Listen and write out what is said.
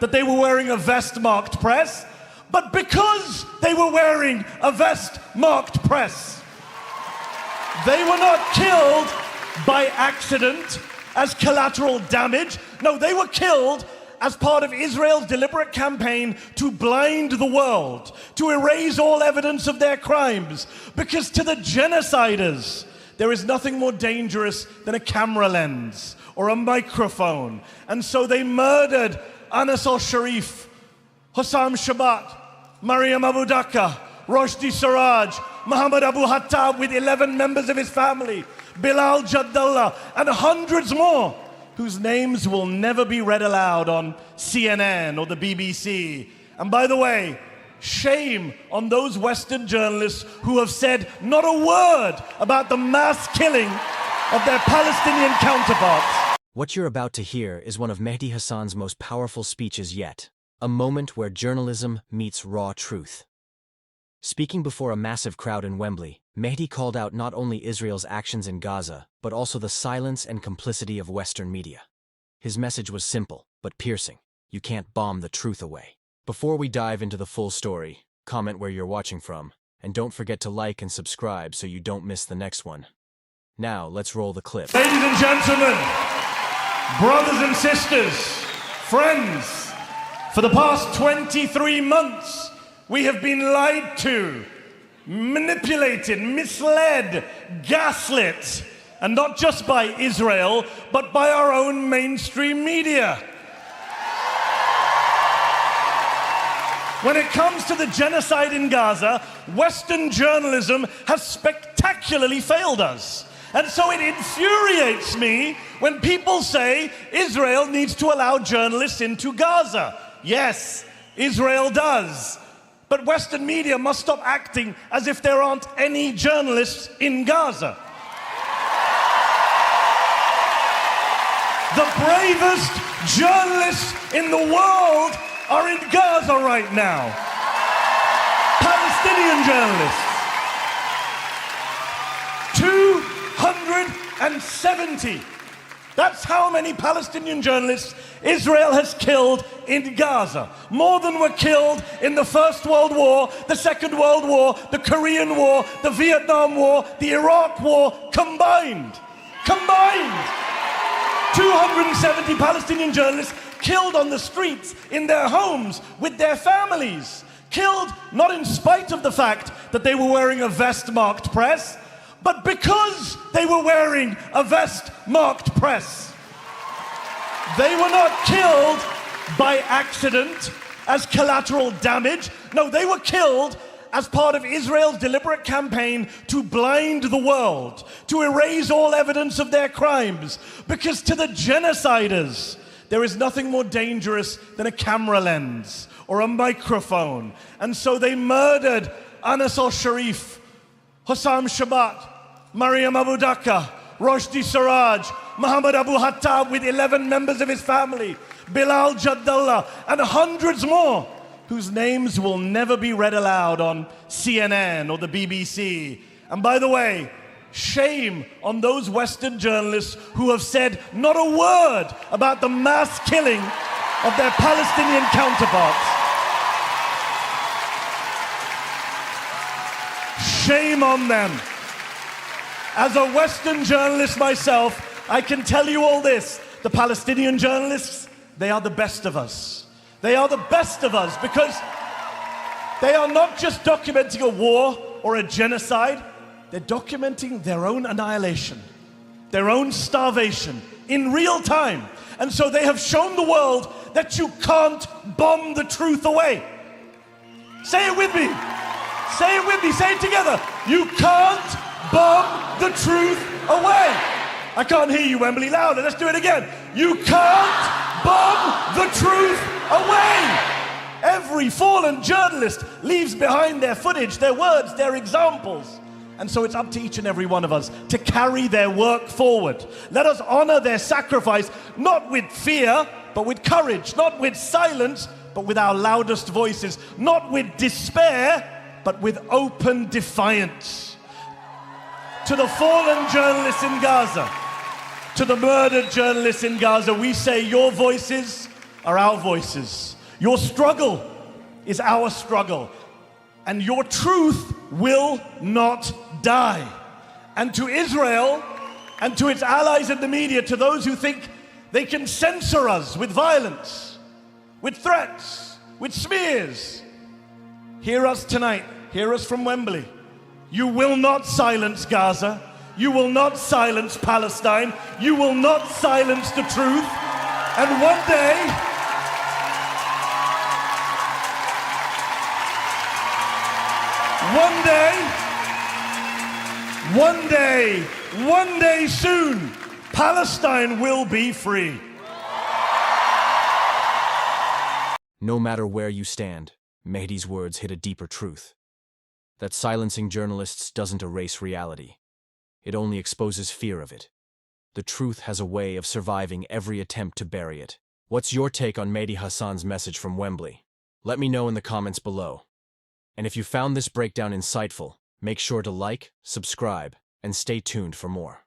that they were wearing a vest marked press, but because they were wearing a vest marked press. They were not killed by accident as collateral damage. No, they were killed as part of Israel's deliberate campaign to blind the world, to erase all evidence of their crimes. Because to the genociders, there is nothing more dangerous than a camera lens or a microphone. And so they murdered Anas al-Sharif, Hossam Shabbat, Mariam Abu Daqqa, Roshdi Siraj, Muhammad Abu Hattab with 11 members of his family, Bilal Jaddallah, and hundreds more whose names will never be read aloud on CNN or the BBC. And by the way, shame on those Western journalists who have said not a word about the mass killing of their Palestinian counterparts. What you're about to hear is one of Mehdi Hasan's most powerful speeches yet, a moment where journalism meets raw truth. Speaking before a massive crowd in Wembley, Mehdi called out not only Israel's actions in Gaza, but also the silence and complicity of Western media. His message was simple, but piercing. You can't bomb the truth away. Before we dive into the full story, comment where you're watching from, and don't forget to like and subscribe so you don't miss the next one. Now, let's roll the clip. Ladies and gentlemen, brothers and sisters, friends, for the past 23 months, we have been lied to, manipulated, misled, gaslit, and not just by Israel, but by our own mainstream media. When it comes to the genocide in Gaza, Western journalism has spectacularly failed us. And so it infuriates me when people say Israel needs to allow journalists into Gaza. Yes, Israel does. But Western media must stop acting as if there aren't any journalists in Gaza. The bravest journalists in the world are in Gaza right now. Palestinian journalists. 270. That's how many Palestinian journalists Israel has killed in Gaza. More than were killed in the First World War, the Second World War, the Korean War, the Vietnam War, the Iraq War, combined. Combined! 270 Palestinian journalists killed on the streets, in their homes, with their families. Killed not in spite of the fact that they were wearing a vest-marked press, but because they were wearing a vest-marked press. They were not killed by accident as collateral damage. No, they were killed as part of Israel's deliberate campaign to blind the world, to erase all evidence of their crimes. Because to the genociders, there is nothing more dangerous than a camera lens or a microphone. And so they murdered Anas al-Sharif, Hossam Shabbat, Mariam Abu Daqqa, Roshdi Siraj, Muhammad Abu Hattab with 11 members of his family, Bilal Jaddallah, and hundreds more whose names will never be read aloud on CNN or the BBC. And by the way, shame on those Western journalists who have said not a word about the mass killing of their Palestinian counterparts. Shame on them. As a Western journalist myself, I can tell you all this. The Palestinian journalists, they are the best of us. They are the best of us because they are not just documenting a war or a genocide, they're documenting their own annihilation, their own starvation in real time. And so they have shown the world that you can't bomb the truth away. Say it with me. Say it with me. Say it together. You can't bomb the truth away. I can't hear you, Wembley. Louder. Let's do it again. You can't bomb the truth away. Every fallen journalist leaves behind their footage, their words, their examples. And so it's up to each and every one of us to carry their work forward. Let us honor their sacrifice, not with fear, but with courage, not with silence, but with our loudest voices, not with despair, but with open defiance. To the fallen journalists in Gaza, to the murdered journalists in Gaza, we say your voices are our voices. Your struggle is our struggle. And your truth will not die. And to Israel and to its allies in the media, to those who think they can censor us with violence, with threats, with smears, hear us tonight. Hear us from Wembley. You will not silence Gaza. You will not silence Palestine. You will not silence the truth. And one day soon, Palestine will be free. No matter where you stand, Mehdi's words hit a deeper truth. That silencing journalists doesn't erase reality. It only exposes fear of it. The truth has a way of surviving every attempt to bury it. What's your take on Mehdi Hasan's message from Wembley? Let me know in the comments below. And if you found this breakdown insightful, make sure to like, subscribe, and stay tuned for more.